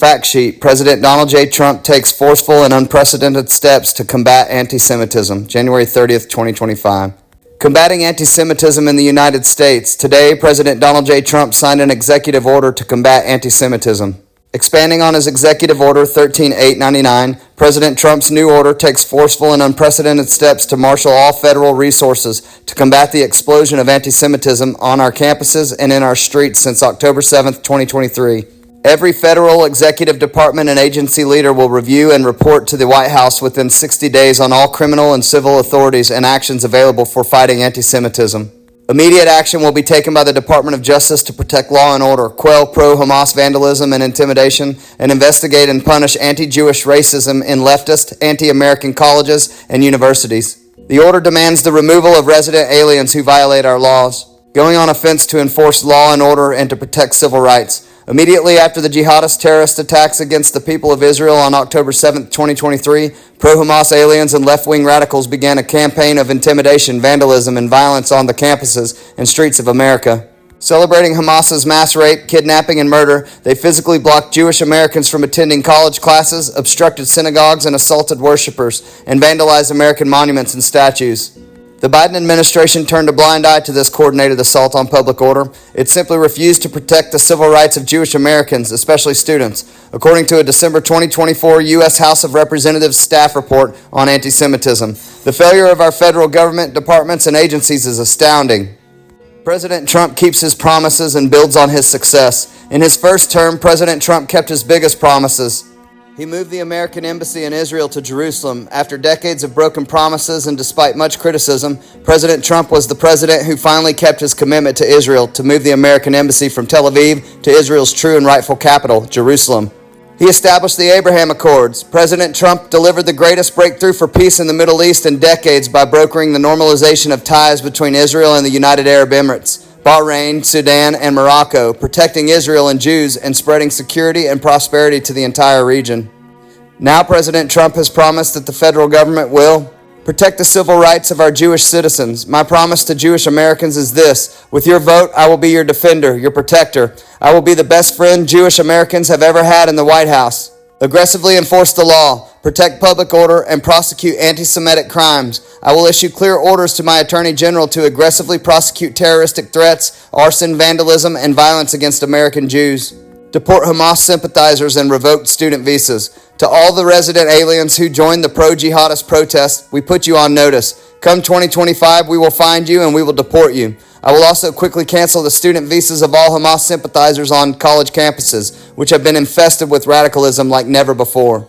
Fact sheet: President Donald J. Trump takes forceful and unprecedented steps to combat anti-Semitism. January 30th, 2025. Combating anti-Semitism in the United States. Today, President Donald J. Trump signed an executive order to combat anti-Semitism. Expanding on his Executive Order 13899, President Trump's new order takes forceful and unprecedented steps to marshal all federal resources to combat the explosion of anti-Semitism on our campuses and in our streets since October 7, 2023. Every federal executive department and agency leader will review and report to the White House within 60 days on all criminal and civil authorities and actions available for fighting anti-Semitism. Immediate action will be taken by the Department of Justice to protect law and order, quell pro-Hamas vandalism and intimidation, and investigate and punish anti-Jewish racism in leftist, anti-American colleges and universities. The order demands the removal of resident aliens who violate our laws, going on offense to enforce law and order and to protect civil rights. Immediately after the jihadist terrorist attacks against the people of Israel on October 7, 2023, pro-Hamas aliens and left-wing radicals began a campaign of intimidation, vandalism, and violence on the campuses and streets of America. Celebrating Hamas's mass rape, kidnapping, and murder, they physically blocked Jewish Americans from attending college classes, obstructed synagogues, and assaulted worshipers, and vandalized American monuments and statues. The Biden administration turned a blind eye to this coordinated assault on public order. It simply refused to protect the civil rights of Jewish Americans, especially students, according to a December 2024 U.S. House of Representatives staff report on anti-Semitism. The failure of our federal government, departments, and agencies is astounding. President Trump keeps his promises and builds on his success. In his first term, President Trump kept his biggest promises. He moved the American embassy in Israel to Jerusalem. After decades of broken promises and despite much criticism, President Trump was the president who finally kept his commitment to Israel to move the American embassy from Tel Aviv to Israel's true and rightful capital, Jerusalem. He established the Abraham Accords. President Trump delivered the greatest breakthrough for peace in the Middle East in decades by brokering the normalization of ties between Israel and the United Arab Emirates, Bahrain, Sudan, and Morocco, protecting Israel and Jews and spreading security and prosperity to the entire region. Now President Trump has promised that the federal government will protect the civil rights of our Jewish citizens. My promise to Jewish Americans is this: with your vote, I will be your defender, your protector. I will be the best friend Jewish Americans have ever had in the White House. Aggressively enforce the law, protect public order, and prosecute anti-Semitic crimes. I will issue clear orders to my Attorney General to aggressively prosecute terroristic threats, arson, vandalism, and violence against American Jews. Deport Hamas sympathizers and revoke student visas. To all the resident aliens who joined the pro-jihadist protest, we put you on notice. Come 2025, we will find you and we will deport you. I will also quickly cancel the student visas of all Hamas sympathizers on college campuses, which have been infested with radicalism like never before.